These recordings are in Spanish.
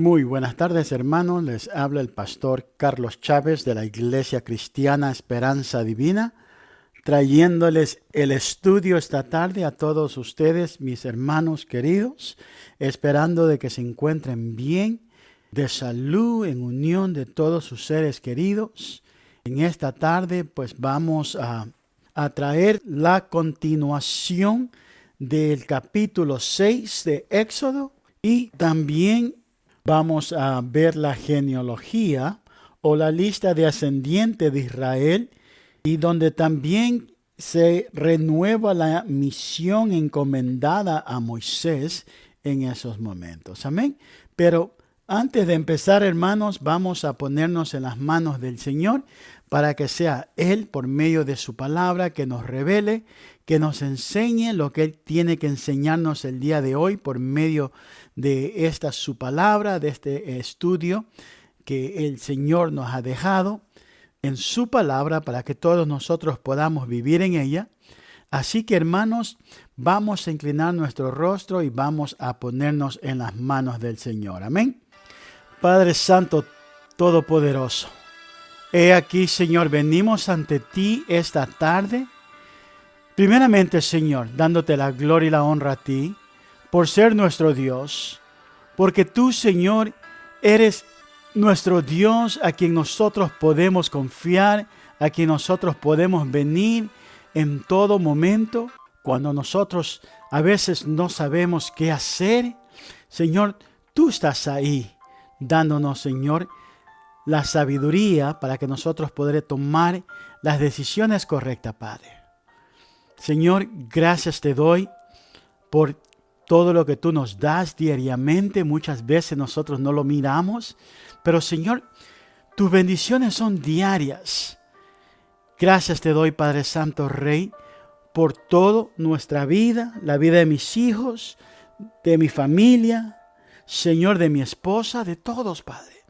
Muy buenas tardes, hermanos. Les habla el pastor Carlos Chávez de la Iglesia Cristiana Esperanza Divina, trayéndoles el estudio esta tarde a todos ustedes, mis hermanos queridos, esperando de que se encuentren bien, de salud, en unión de todos sus seres queridos. En esta tarde, pues vamos a traer la continuación del capítulo 6 de Éxodo y también vamos a ver la genealogía o la lista de ascendientes de Israel y donde también se renueva la misión encomendada a Moisés en esos momentos. Amén. Pero antes de empezar, hermanos, vamos a ponernos en las manos del Señor para que sea Él, por medio de su palabra, que nos revele, que nos enseñe lo que Él tiene que enseñarnos el día de hoy por medio de esta su palabra, de este estudio que el Señor nos ha dejado en su palabra para que todos nosotros podamos vivir en ella. Así que, hermanos, vamos a inclinar nuestro rostro y vamos a ponernos en las manos del Señor. Amén. Padre Santo Todopoderoso, he aquí, Señor, venimos ante ti esta tarde. Primeramente, Señor, dándote la gloria y la honra a ti por ser nuestro Dios, porque tú, Señor, eres nuestro Dios a quien nosotros podemos confiar, a quien nosotros podemos venir en todo momento. Cuando nosotros a veces no sabemos qué hacer, Señor, tú estás ahí, dándonos, Señor, la sabiduría para que nosotros podamos tomar las decisiones correctas, Padre. Señor, gracias te doy por todo lo que tú nos das diariamente. Muchas veces nosotros no lo miramos, pero Señor, tus bendiciones son diarias. Gracias te doy, Padre Santo Rey, por toda nuestra vida, la vida de mis hijos, de mi familia, Señor, de mi esposa, de todos, Padre.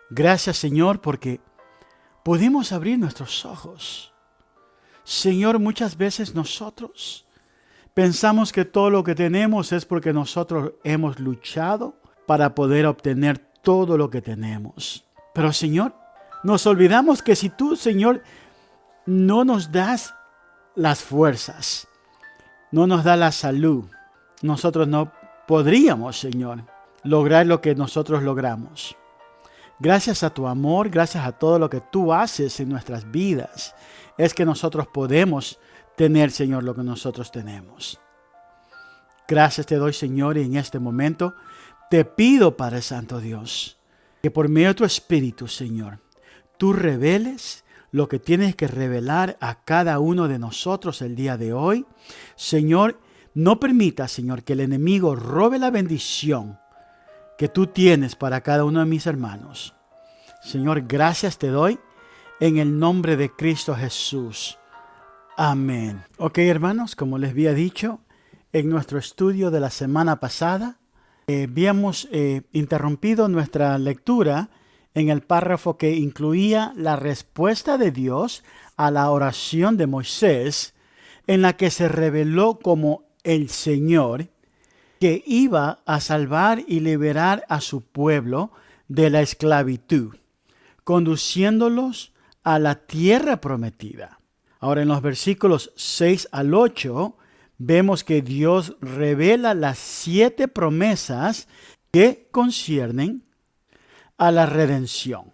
Gracias, Señor, porque pudimos abrir nuestros ojos. Señor, muchas veces nosotros pensamos que todo lo que tenemos es porque nosotros hemos luchado para poder obtener todo lo que tenemos. Pero, Señor, nos olvidamos que si tú, Señor, no nos das las fuerzas, no nos das la salud, nosotros no podríamos, Señor, lograr lo que nosotros logramos. Gracias a tu amor, gracias a todo lo que tú haces en nuestras vidas, es que nosotros podemos tener, Señor, lo que nosotros tenemos. Gracias te doy, Señor, y en este momento te pido, Padre Santo Dios, que por medio de tu Espíritu, Señor, tú reveles lo que tienes que revelar a cada uno de nosotros el día de hoy. Señor, no permita, Señor, que el enemigo robe la bendición que tú tienes para cada uno de mis hermanos. Señor, gracias te doy en el nombre de Cristo Jesús. Amén. Ok, hermanos, como les había dicho, en nuestro estudio de la semana pasada, habíamos interrumpido nuestra lectura en el párrafo que incluía la respuesta de Dios a la oración de Moisés, en la que se reveló como el Señor que iba a salvar y liberar a su pueblo de la esclavitud, conduciéndolos a la tierra prometida. Ahora, en los versículos 6 al 8, vemos que Dios revela las 7 promesas que conciernen a la redención.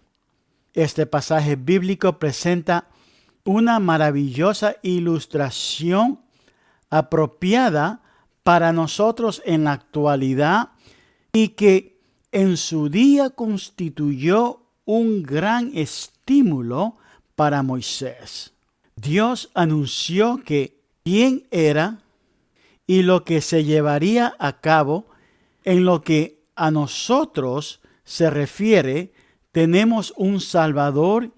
Este pasaje bíblico presenta una maravillosa ilustración apropiada para nosotros en la actualidad y que en su día constituyó un gran estímulo para Moisés. Dios anunció que quién era y lo que se llevaría a cabo. En lo que a nosotros se refiere, tenemos un Salvador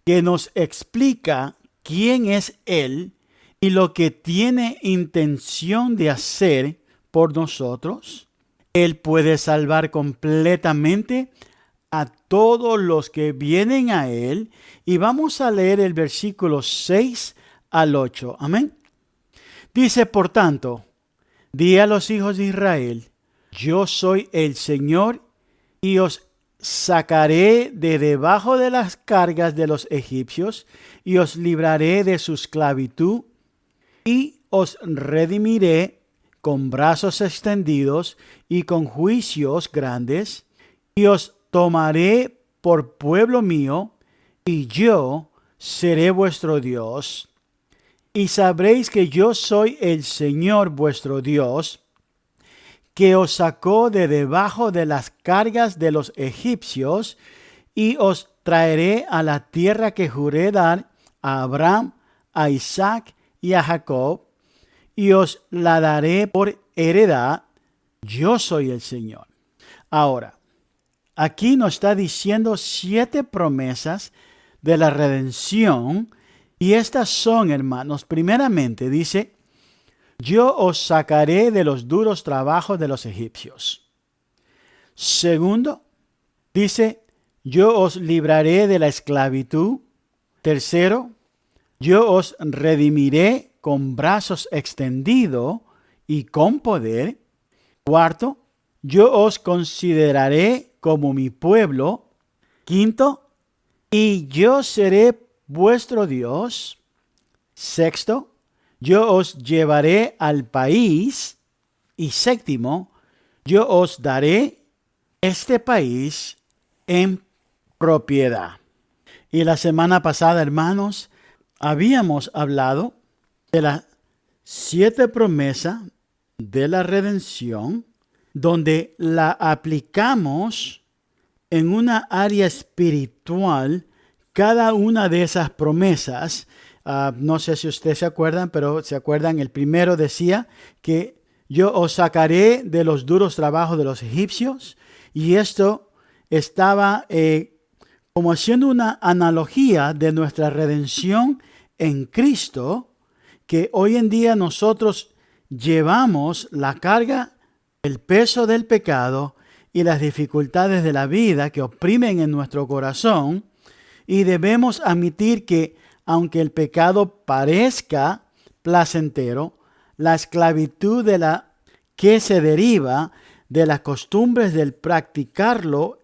que nos explica quién es Él y lo que tiene intención de hacer por nosotros. Él puede salvar completamente a todos los que vienen a Él. Y vamos a leer el versículo 6 al 8. Amén. Dice, por tanto, di a los hijos de Israel, yo soy el Señor y os sacaré de debajo de las cargas de los egipcios, y os libraré de su esclavitud, y os redimiré con brazos extendidos y con juicios grandes, y os tomaré por pueblo mío, y yo seré vuestro Dios. Y sabréis que yo soy el Señor vuestro Dios, que os sacó de debajo de las cargas de los egipcios, y os traeré a la tierra que juré dar a Abraham, a Isaac y a Jacob, y os la daré por heredad. Yo soy el Señor. Ahora, aquí nos está diciendo 7 promesas de la redención, y estas son, hermanos, primeramente dice: yo os sacaré de los duros trabajos de los egipcios. Segundo, dice: yo os libraré de la esclavitud. Tercero, yo os redimiré con brazos extendidos y con poder. Cuarto, yo os consideraré como mi pueblo. Quinto, y yo seré vuestro Dios. Sexto, yo os llevaré al país. Y séptimo, yo os daré este país en propiedad. Y la semana pasada, hermanos, habíamos hablado de las 7 promesas de la redención, donde la aplicamos en una área espiritual. Cada una de esas promesas, no sé si ustedes se acuerdan, pero se acuerdan, el primero decía que yo os sacaré de los duros trabajos de los egipcios, y esto estaba como haciendo una analogía de nuestra redención en Cristo, que hoy en día nosotros llevamos la carga, el peso del pecado y las dificultades de la vida que oprimen en nuestro corazón, y debemos admitir que aunque el pecado parezca placentero, la esclavitud de la que se deriva de las costumbres del practicarlo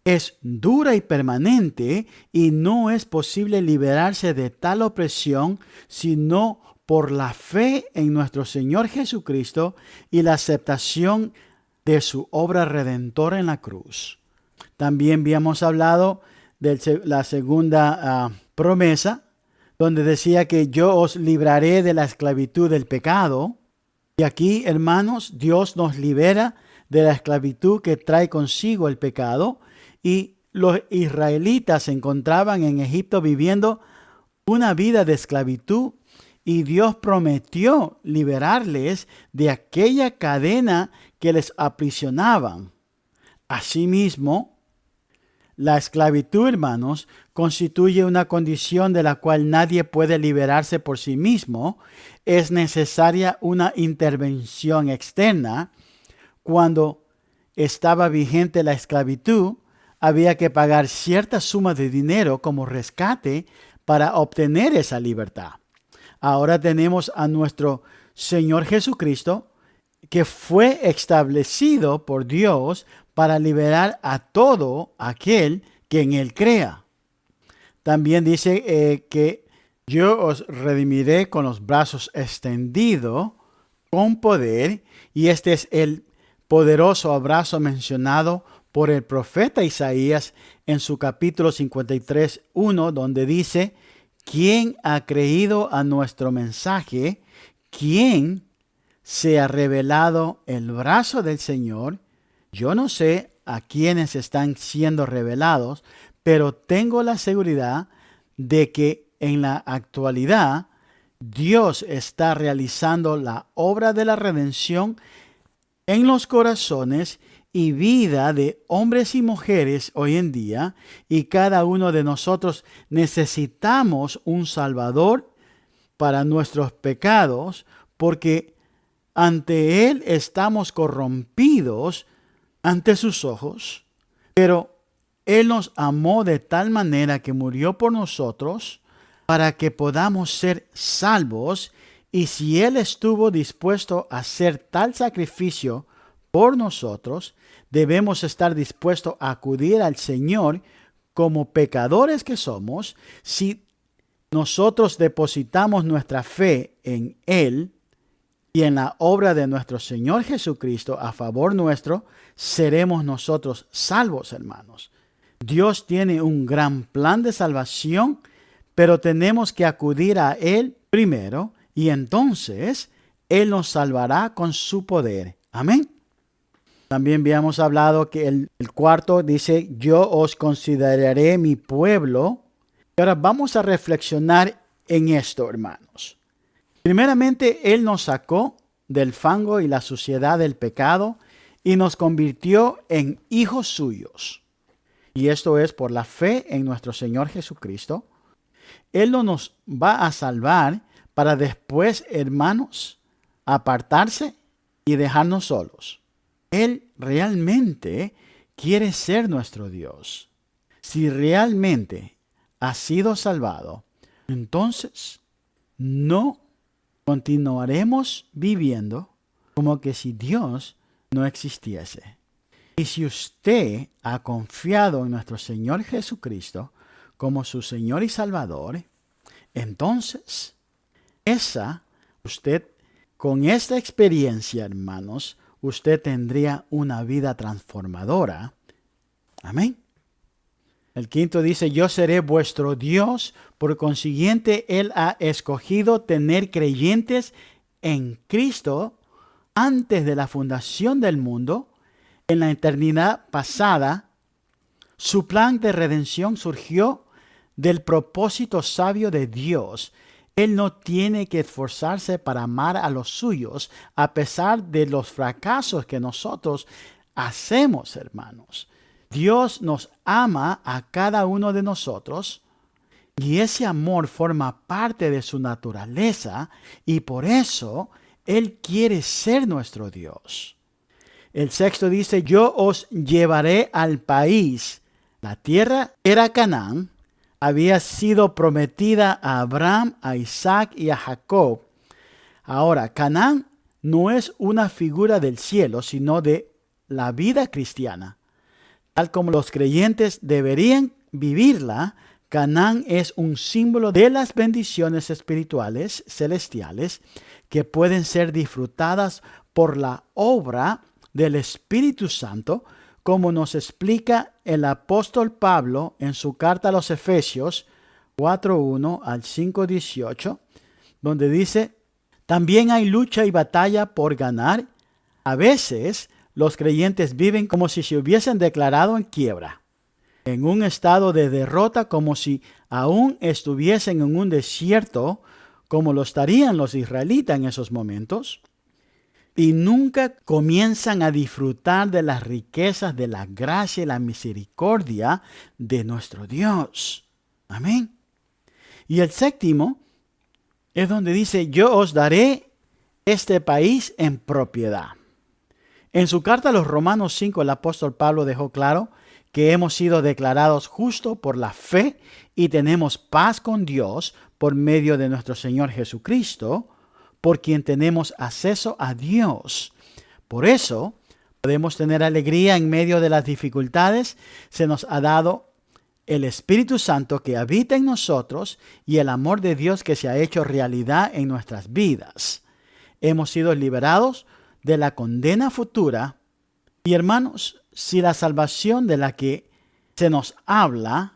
es dura y permanente, y no es posible liberarse de tal opresión sino por la fe en nuestro Señor Jesucristo y la aceptación de su obra redentora en la cruz. También habíamos hablado de la segunda promesa, donde decía que yo os libraré de la esclavitud del pecado. Y aquí, hermanos, Dios nos libera de la esclavitud que trae consigo el pecado. Y los israelitas se encontraban en Egipto viviendo una vida de esclavitud, y Dios prometió liberarles de aquella cadena que les aprisionaban. Asimismo, la esclavitud, hermanos, constituye una condición de la cual nadie puede liberarse por sí mismo. Es necesaria una intervención externa. Cuando estaba vigente la esclavitud, había que pagar cierta suma de dinero como rescate para obtener esa libertad. Ahora tenemos a nuestro Señor Jesucristo, que fue establecido por Dios para liberar a todo aquel que en Él crea. También dice que yo os redimiré con los brazos extendidos, con poder, y este es el poderoso abrazo mencionado por el profeta Isaías en su capítulo 53:1, donde dice: ¿quién ha creído a nuestro mensaje? ¿Quién se ha revelado el brazo del Señor? Yo no sé a quiénes están siendo revelados, pero tengo la seguridad de que en la actualidad Dios está realizando la obra de la redención en los corazones y vida de hombres y mujeres hoy en día, y cada uno de nosotros necesitamos un Salvador para nuestros pecados, porque ante Él estamos corrompidos ante sus ojos, pero Él nos amó de tal manera que murió por nosotros para que podamos ser salvos, y si Él estuvo dispuesto a hacer tal sacrificio por nosotros, debemos estar dispuestos a acudir al Señor como pecadores que somos. Si nosotros depositamos nuestra fe en Él y en la obra de nuestro Señor Jesucristo a favor nuestro, seremos nosotros salvos, hermanos. Dios tiene un gran plan de salvación, pero tenemos que acudir a Él primero y entonces Él nos salvará con su poder. Amén. También habíamos hablado que el cuarto dice, yo os consideraré mi pueblo. Y ahora vamos a reflexionar en esto, hermanos. Primeramente, Él nos sacó del fango y la suciedad del pecado y nos convirtió en hijos suyos. Y esto es por la fe en nuestro Señor Jesucristo. Él no nos va a salvar para después, hermanos, apartarse y dejarnos solos. Él realmente quiere ser nuestro Dios. Si realmente has sido salvado, entonces no continuaremos viviendo como que si Dios no existiese. Y si usted ha confiado en nuestro Señor Jesucristo como su Señor y Salvador, entonces con esta experiencia, hermanos, usted tendría una vida transformadora. Amén. El quinto dice, yo seré vuestro Dios. Por consiguiente, Él ha escogido tener creyentes en Cristo antes de la fundación del mundo. En la eternidad pasada, su plan de redención surgió del propósito sabio de Dios. Él no tiene que esforzarse para amar a los suyos, a pesar de los fracasos que nosotros hacemos, hermanos. Dios nos ama a cada uno de nosotros y ese amor forma parte de su naturaleza y por eso Él quiere ser nuestro Dios. El sexto dice, yo os llevaré al país. La tierra era Canaán. Había sido prometida a Abraham, a Isaac y a Jacob. Ahora, Canaán no es una figura del cielo, sino de la vida cristiana. Tal como los creyentes deberían vivirla, Canaán es un símbolo de las bendiciones espirituales celestiales que pueden ser disfrutadas por la obra del Espíritu Santo, como nos explica el apóstol Pablo en su carta a los Efesios 4:1 al 5:18, donde dice, también hay lucha y batalla por ganar. A veces los creyentes viven como si se hubiesen declarado en quiebra, en un estado de derrota, como si aún estuviesen en un desierto, como lo estarían los israelitas en esos momentos. Y nunca comienzan a disfrutar de las riquezas de la gracia y la misericordia de nuestro Dios. Amén. Y el séptimo es donde dice, yo os daré este país en propiedad. En su carta a los Romanos 5, el apóstol Pablo dejó claro que hemos sido declarados justos por la fe y tenemos paz con Dios por medio de nuestro Señor Jesucristo, por quien tenemos acceso a Dios. Por eso podemos tener alegría en medio de las dificultades. Se nos ha dado el Espíritu Santo que habita en nosotros y el amor de Dios que se ha hecho realidad en nuestras vidas. Hemos sido liberados de la condena futura. Y hermanos, si la salvación de la que se nos habla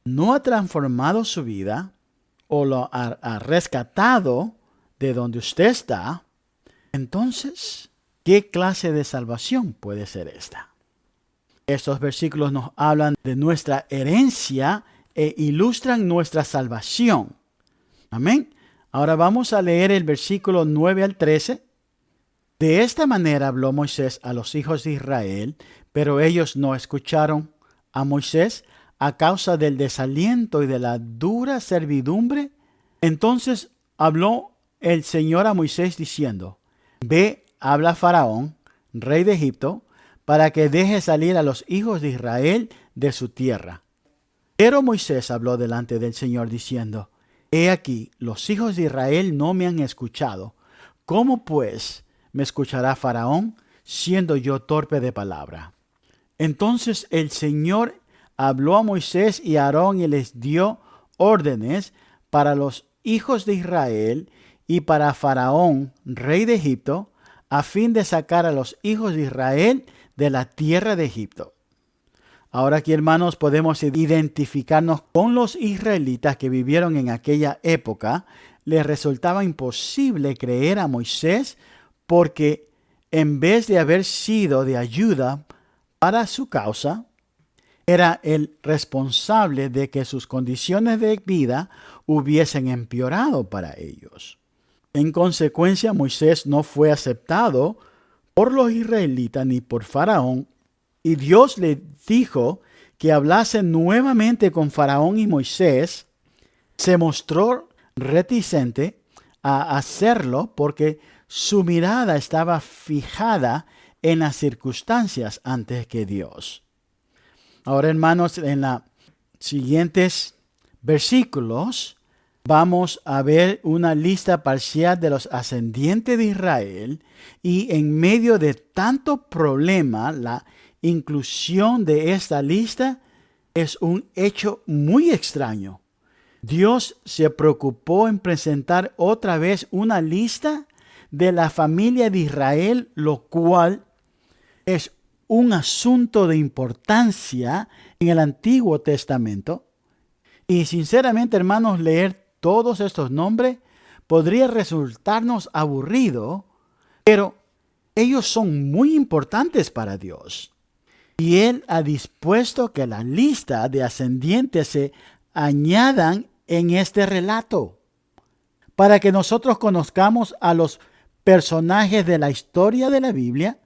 no ha transformado su vida o lo ha rescatado de donde usted está, entonces, ¿qué clase de salvación puede ser esta? Estos versículos nos hablan de nuestra herencia e ilustran nuestra salvación. Amén. Ahora vamos a leer el versículo 9 al 13. De esta manera habló Moisés a los hijos de Israel, pero ellos no escucharon a Moisés a causa del desaliento y de la dura servidumbre. Entonces habló el Señor a Moisés diciendo, ve, habla a Faraón, rey de Egipto, para que deje salir a los hijos de Israel de su tierra. Pero Moisés habló delante del Señor diciendo, he aquí, los hijos de Israel no me han escuchado. ¿Cómo pues me escuchará Faraón siendo yo torpe de palabra. Entonces el Señor habló a Moisés y a Aarón y les dio órdenes para los hijos de Israel y para Faraón, rey de Egipto, a fin de sacar a los hijos de Israel de la tierra de Egipto. Ahora aquí, hermanos, podemos identificarnos con los israelitas que vivieron en aquella época. Les resultaba imposible creer a Moisés porque en vez de haber sido de ayuda para su causa, era el responsable de que sus condiciones de vida hubiesen empeorado para ellos. En consecuencia, Moisés no fue aceptado por los israelitas ni por Faraón, y Dios le dijo que hablase nuevamente con Faraón, y Moisés se mostró reticente a hacerlo porque su mirada estaba fijada en las circunstancias antes que Dios. Ahora, hermanos, en los siguientes versículos vamos a ver una lista parcial de los ascendientes de Israel, y en medio de tanto problema, la inclusión de esta lista es un hecho muy extraño. Dios se preocupó en presentar otra vez una lista de la familia de Israel, lo cual es un asunto de importancia en el Antiguo Testamento. Y sinceramente, hermanos, leer todos estos nombres podría resultarnos aburrido, pero ellos son muy importantes para Dios. Y Él ha dispuesto que la lista de ascendientes se añadan en este relato, para que nosotros conozcamos a los personajes de la historia de la Biblia,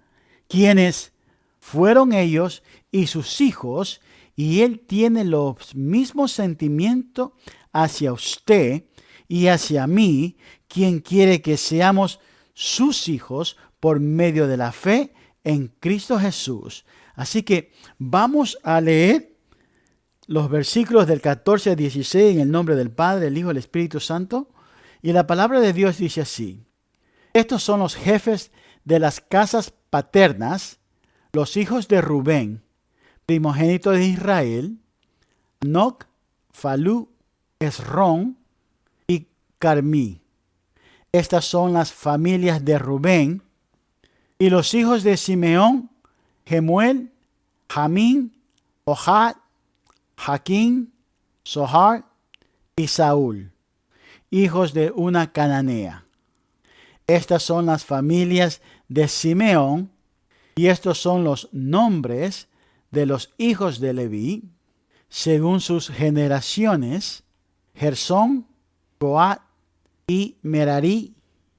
quienes fueron ellos y sus hijos, y Él tiene los mismos sentimientos hacia usted y hacia mí, quien quiere que seamos sus hijos por medio de la fe en Cristo Jesús. Así que vamos a leer los versículos del 14 al 16 en el nombre del Padre, el Hijo y el Espíritu Santo. Y la palabra de Dios dice así: estos son los jefes de las casas paternas, los hijos de Rubén, primogénito de Israel: Noc, Falú, Esrón y Carmí. Estas son las familias de Rubén. Y los hijos de Simeón: Jemuel, Jamín, Ohad, Jaquín, Zohar y Saúl, hijos de una cananea. Estas son las familias de Simeón, y estos son los nombres de los hijos de Leví, según sus generaciones: Gersón, Coat y Merarí.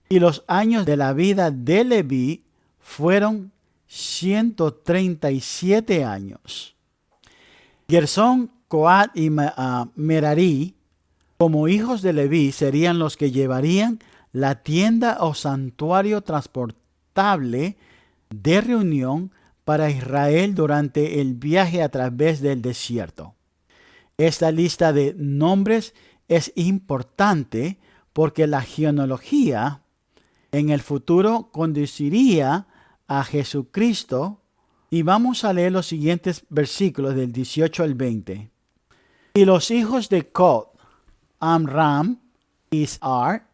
Y los años de la vida de Leví fueron 137 años. Gersón, Coat y Merarí, como hijos de Leví, serían los que llevarían la tienda o santuario transportable de reunión para Israel durante el viaje a través del desierto. Esta lista de nombres es importante porque la genealogía en el futuro conduciría a Jesucristo. Y vamos a leer los siguientes versículos del 18 al 20. Y los hijos de Cod: Amram, Isar,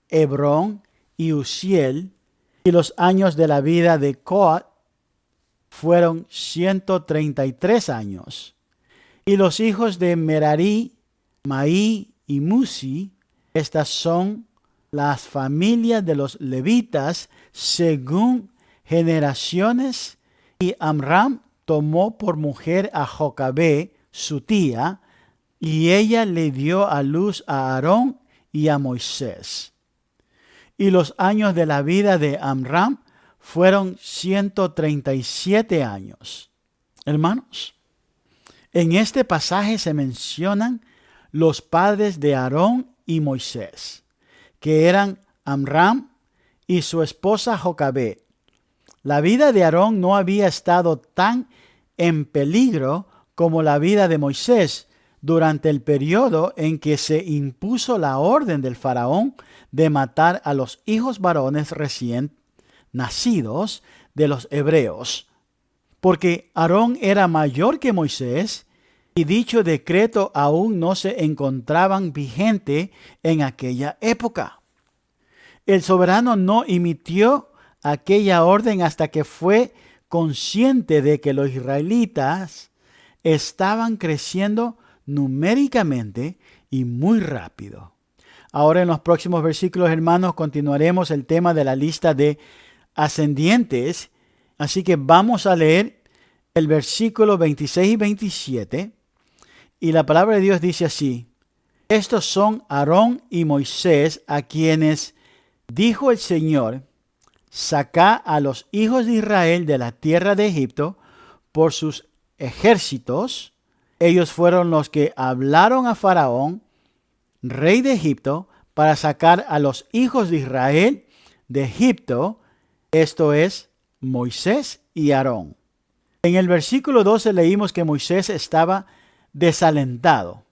Hebrón y Uziel. Y los años de la vida de Cod fueron 133 años. Y los hijos de Merarí, Maí y Musi. Estas son las familias de los levitas según generaciones. Y Amram tomó por mujer a Jocabé, su tía, y ella le dio a luz a Aarón y a Moisés. Y los años de la vida de Amram fueron 137 años. Hermanos, en este pasaje se mencionan los padres de Aarón y Moisés, que eran Amram y su esposa Jocabé. La vida de Aarón no había estado tan en peligro como la vida de Moisés durante el periodo en que se impuso la orden del faraón de matar a los hijos varones recién nacidos de los hebreos, porque Aarón era mayor que Moisés y dicho decreto aún no se encontraban vigente en aquella época. El soberano no emitió aquella orden hasta que fue consciente de que los israelitas estaban creciendo numéricamente y muy rápido. Ahora en los próximos versículos, hermanos, continuaremos el tema de la lista de ascendientes. Así que vamos a leer el versículo 26 y 27. Y la palabra de Dios dice así: estos son Aarón y Moisés, a quienes dijo el Señor: sacá a los hijos de Israel de la tierra de Egipto por sus ejércitos. Ellos fueron los que hablaron a Faraón, rey de Egipto, para sacar a los hijos de Israel de Egipto, esto es, Moisés y Aarón. En el versículo 12 leímos que Moisés estaba desalentado.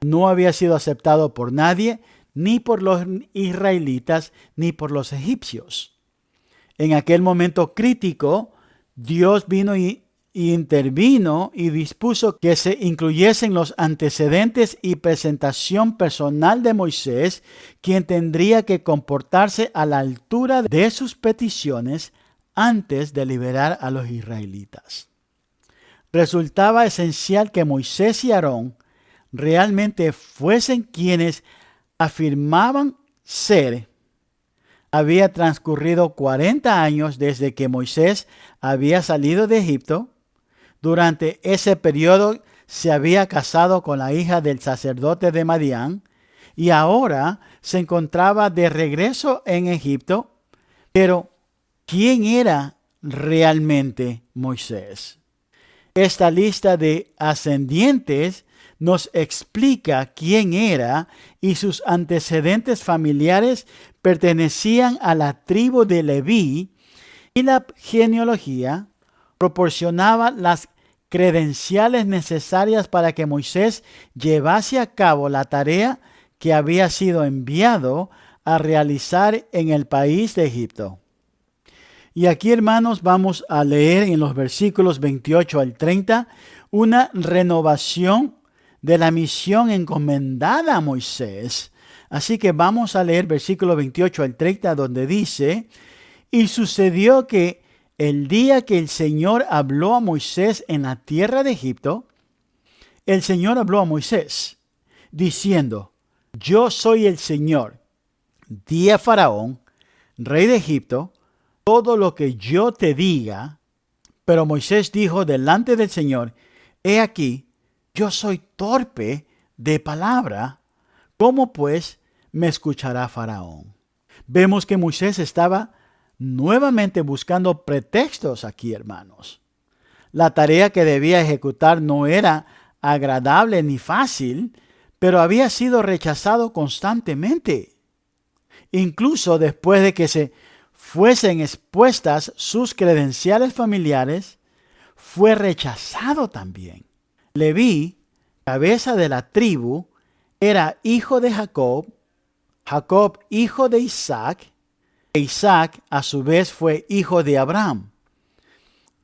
No había sido aceptado por nadie, ni por los israelitas, ni por los egipcios. En aquel momento crítico, Dios vino y intervino y dispuso que se incluyesen los antecedentes y presentación personal de Moisés, quien tendría que comportarse a la altura de sus peticiones antes de liberar a los israelitas. Resultaba esencial que Moisés y Aarón realmente fuesen quienes afirmaban ser. Había transcurrido 40 años desde que Moisés había salido de Egipto. Durante ese periodo se había casado con la hija del sacerdote de Madián y ahora se encontraba de regreso en Egipto. Pero, ¿quién era realmente Moisés? Esta lista de ascendientes nos explica quién era y sus antecedentes familiares pertenecían a la tribu de Leví, y la genealogía proporcionaba las credenciales necesarias para que Moisés llevase a cabo la tarea que había sido enviado a realizar en el país de Egipto. Y aquí, hermanos, vamos a leer en los versículos 28 al 30 una renovación de la misión encomendada a Moisés. Así que vamos a leer versículo 28 al 30, donde dice: y sucedió que el día que el Señor habló a Moisés en la tierra de Egipto, el Señor habló a Moisés, diciendo: yo soy el Señor. Di a Faraón, rey de Egipto, todo lo que yo te diga. Pero Moisés dijo delante del Señor: he aquí, yo soy torpe de palabra, ¿cómo pues me escuchará Faraón? Vemos que Moisés estaba nuevamente buscando pretextos aquí, hermanos. La tarea que debía ejecutar no era agradable ni fácil, pero había sido rechazado constantemente. Incluso después de que se fuesen expuestas sus credenciales familiares, fue rechazado también. Leví, cabeza de la tribu, era hijo de Jacob, Jacob hijo de Isaac, e Isaac a su vez fue hijo de Abraham.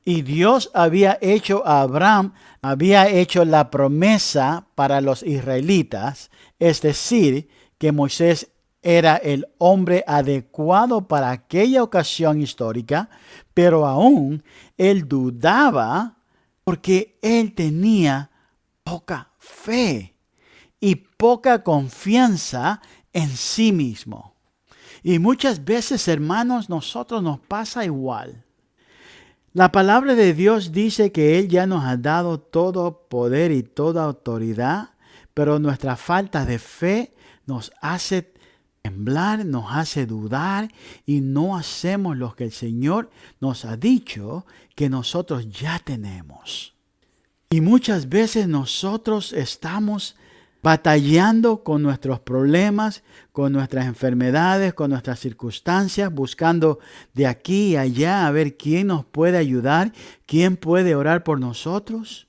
Y Dios había hecho a Abraham, había hecho la promesa para los israelitas, es decir, que Moisés era el hombre adecuado para aquella ocasión histórica, pero aún él dudaba porque él tenía poca fe y poca confianza en sí mismo. Y muchas veces, hermanos, nosotros nos pasa igual. La palabra de Dios dice que Él ya nos ha dado todo poder y toda autoridad, pero nuestra falta de fe nos hace temblar, nos hace dudar y no hacemos lo que el Señor nos ha dicho que nosotros ya tenemos. Y muchas veces nosotros estamos batallando con nuestros problemas, con nuestras enfermedades, con nuestras circunstancias, buscando de aquí y allá a ver quién nos puede ayudar, quién puede orar por nosotros.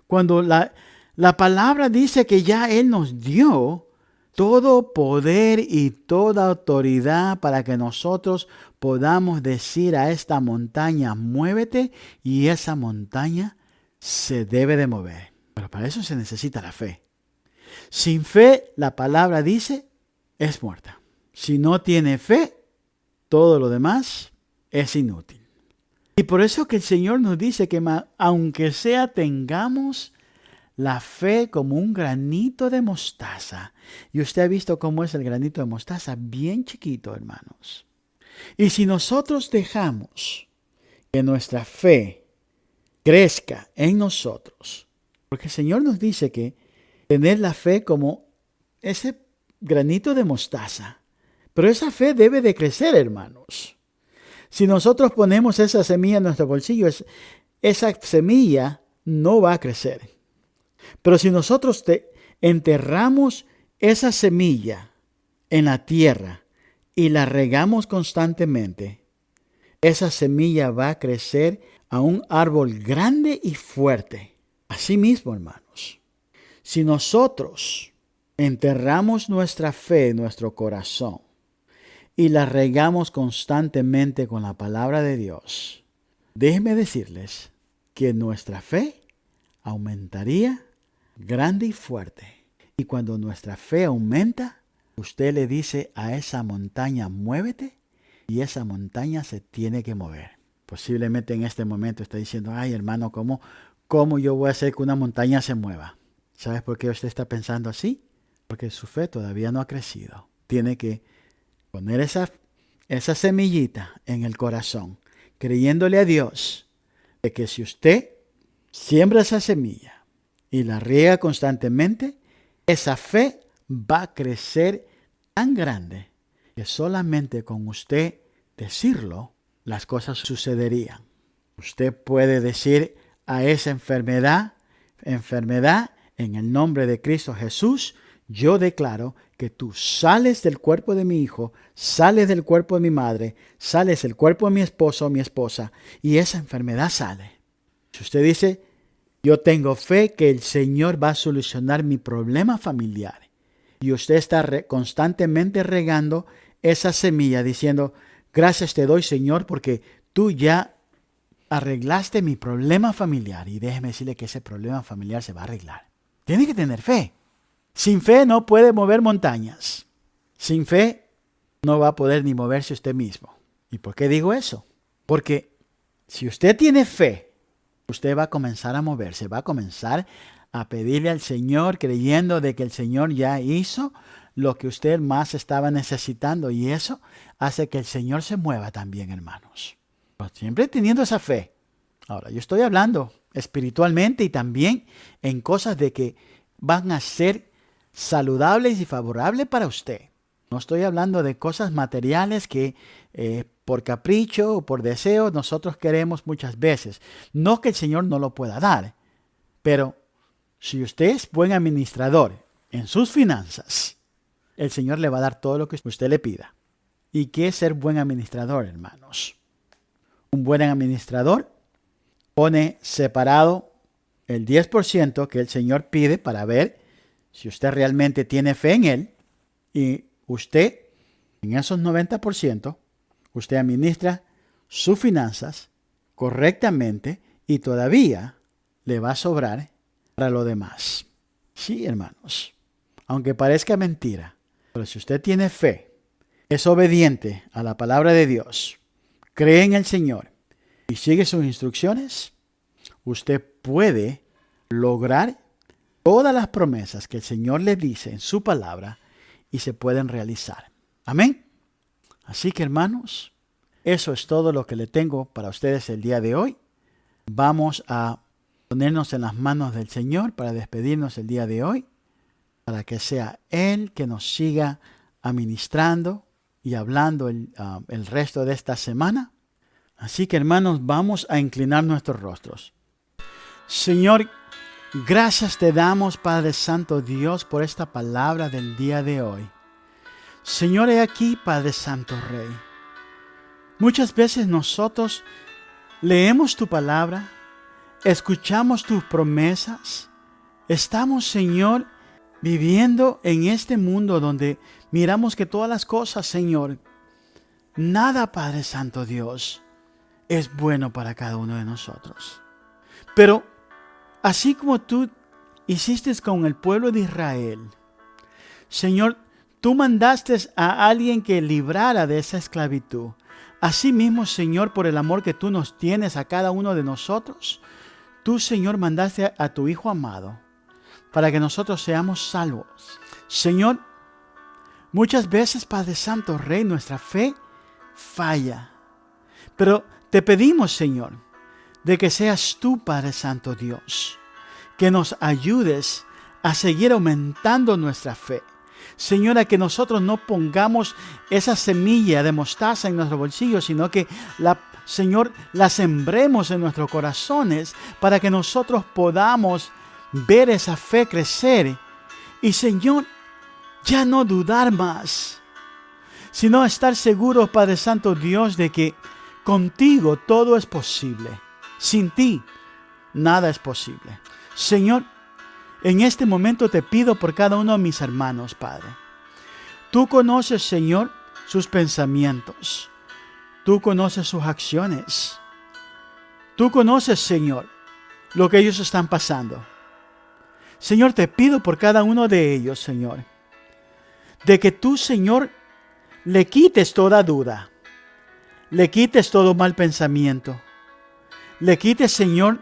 Cuando la palabra dice que ya Él nos dio todo poder y toda autoridad para que nosotros podamos decir a esta montaña, muévete, y esa montaña se debe de mover. Pero para eso se necesita la fe. Sin fe, la palabra dice, es muerta. Si no tiene fe, todo lo demás es inútil. Y por eso que el Señor nos dice que aunque sea tengamos la fe como un granito de mostaza. Y usted ha visto cómo es el granito de mostaza, bien chiquito, hermanos. Y si nosotros dejamos que nuestra fe crezca en nosotros, porque el Señor nos dice que tener la fe como ese granito de mostaza, pero esa fe debe de crecer, hermanos. Si nosotros ponemos esa semilla en nuestro bolsillo, esa semilla no va a crecer. Pero si nosotros enterramos esa semilla en la tierra y la regamos constantemente, esa semilla va a crecer a un árbol grande y fuerte. Asimismo, hermanos, si nosotros enterramos nuestra fe en nuestro corazón y la regamos constantemente con la palabra de Dios, déjenme decirles que nuestra fe aumentaría grande y fuerte. Y cuando nuestra fe aumenta, usted le dice a esa montaña, muévete, y esa montaña se tiene que mover. Posiblemente en este momento está diciendo, ay hermano, ¿cómo yo voy a hacer que una montaña se mueva? ¿Sabes por qué usted está pensando así? Porque su fe todavía no ha crecido. Tiene que poner esa semillita en el corazón, creyéndole a Dios de que si usted siembra esa semilla y la riega constantemente, esa fe va a crecer tan grande que solamente con usted decirlo, las cosas sucederían. Usted puede decir a esa enfermedad, en el nombre de Cristo Jesús, yo declaro que tú sales del cuerpo de mi hijo, sales del cuerpo de mi madre, sales del cuerpo de mi esposo o mi esposa, y esa enfermedad sale. Si usted dice, yo tengo fe que el Señor va a solucionar mi problema familiar, y usted está constantemente regando esa semilla diciendo, gracias te doy, Señor, porque tú ya arreglaste mi problema familiar. Y déjeme decirle que ese problema familiar se va a arreglar. Tiene que tener fe. Sin fe no puede mover montañas. Sin fe no va a poder ni moverse usted mismo. ¿Y por qué digo eso? Porque si usted tiene fe, usted va a comenzar a moverse, va a comenzar a pedirle al Señor creyendo de que el Señor ya hizo lo que usted más estaba necesitando, y eso hace que el Señor se mueva también, hermanos. Pero siempre teniendo esa fe. Ahora, yo estoy hablando espiritualmente y también en cosas de que van a ser saludables y favorables para usted. No estoy hablando de cosas materiales que por capricho o por deseo nosotros queremos muchas veces. No que el Señor no lo pueda dar, pero si usted es buen administrador en sus finanzas, el Señor le va a dar todo lo que usted le pida. ¿Y qué es ser buen administrador, hermanos? Un buen administrador pone separado el 10% que el Señor pide para ver si usted realmente tiene fe en Él, y usted, en esos 90%, usted administra sus finanzas correctamente y todavía le va a sobrar para lo demás. Sí, hermanos, aunque parezca mentira, pero si usted tiene fe, es obediente a la palabra de Dios, cree en el Señor y sigue sus instrucciones, usted puede lograr todas las promesas que el Señor le dice en su palabra y se pueden realizar. Amén. Así que, hermanos, eso es todo lo que le tengo para ustedes el día de hoy. Vamos a ponernos en las manos del Señor para despedirnos el día de hoy, para que sea Él que nos siga administrando y hablando el resto de esta semana. Así que, hermanos, vamos a inclinar nuestros rostros. Señor, gracias te damos, Padre Santo Dios, por esta palabra del día de hoy. Señor, he aquí, Padre Santo Rey. Muchas veces nosotros leemos tu palabra, escuchamos tus promesas, estamos, Señor, viviendo en este mundo donde miramos que todas las cosas, Señor, nada, Padre Santo Dios, es bueno para cada uno de nosotros. Pero así como tú hiciste con el pueblo de Israel, Señor, tú mandaste a alguien que librara de esa esclavitud. Asimismo, Señor, por el amor que tú nos tienes a cada uno de nosotros, tú, Señor, mandaste a tu Hijo amado para que nosotros seamos salvos. Señor, muchas veces, Padre Santo Rey, nuestra fe falla. Pero te pedimos, Señor, de que seas tú, Padre Santo Dios, que nos ayudes a seguir aumentando nuestra fe. Señora, que nosotros no pongamos esa semilla de mostaza en nuestro bolsillo, sino que Señor, la sembremos en nuestros corazones para que nosotros podamos ver esa fe crecer. Y Señor, ya no dudar más, sino estar seguros, Padre Santo Dios, de que contigo todo es posible. Sin ti, nada es posible. Señor, en este momento te pido por cada uno de mis hermanos, Padre. Tú conoces, Señor, sus pensamientos. Tú conoces sus acciones. Tú conoces, Señor, lo que ellos están pasando. Señor, te pido por cada uno de ellos, Señor, de que tú, Señor, le quites toda duda, le quites todo mal pensamiento, le quites, Señor,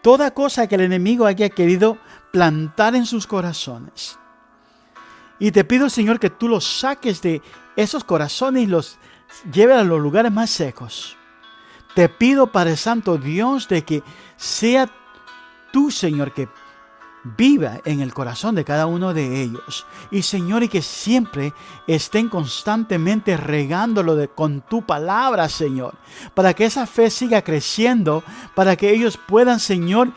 toda cosa que el enemigo haya querido plantar en sus corazones. Y te pido, Señor, que tú los saques de esos corazones y los lleves a los lugares más secos. Te pido, Padre Santo Dios, de que sea tú, Señor, que viva en el corazón de cada uno de ellos. Y Señor, y que siempre estén constantemente regándolo con tu palabra, Señor, para que esa fe siga creciendo, para que ellos puedan, Señor,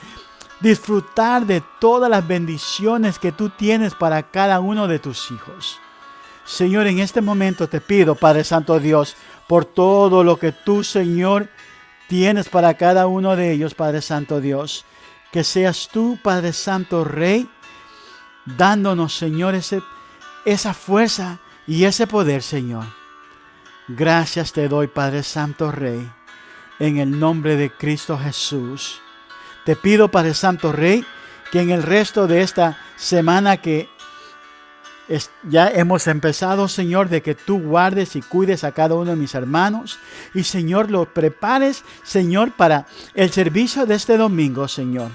disfrutar de todas las bendiciones que tú tienes para cada uno de tus hijos. Señor, en este momento te pido, Padre Santo Dios, por todo lo que tú, Señor, tienes para cada uno de ellos, Padre Santo Dios, que seas tú, Padre Santo Rey, dándonos, Señor, esa fuerza y ese poder, Señor. Gracias te doy, Padre Santo Rey, en el nombre de Cristo Jesús. Te pido, Padre Santo Rey, que en el resto de esta semana que ya hemos empezado, Señor, de que tú guardes y cuides a cada uno de mis hermanos. Y, Señor, los prepares, Señor, para el servicio de este domingo, Señor.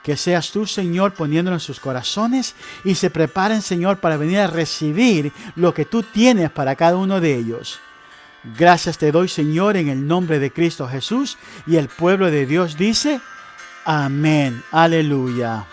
Que seas tú, Señor, poniéndolo en sus corazones y se preparen, Señor, para venir a recibir lo que tú tienes para cada uno de ellos. Gracias te doy, Señor, en el nombre de Cristo Jesús. Y el pueblo de Dios dice: amén. Aleluya.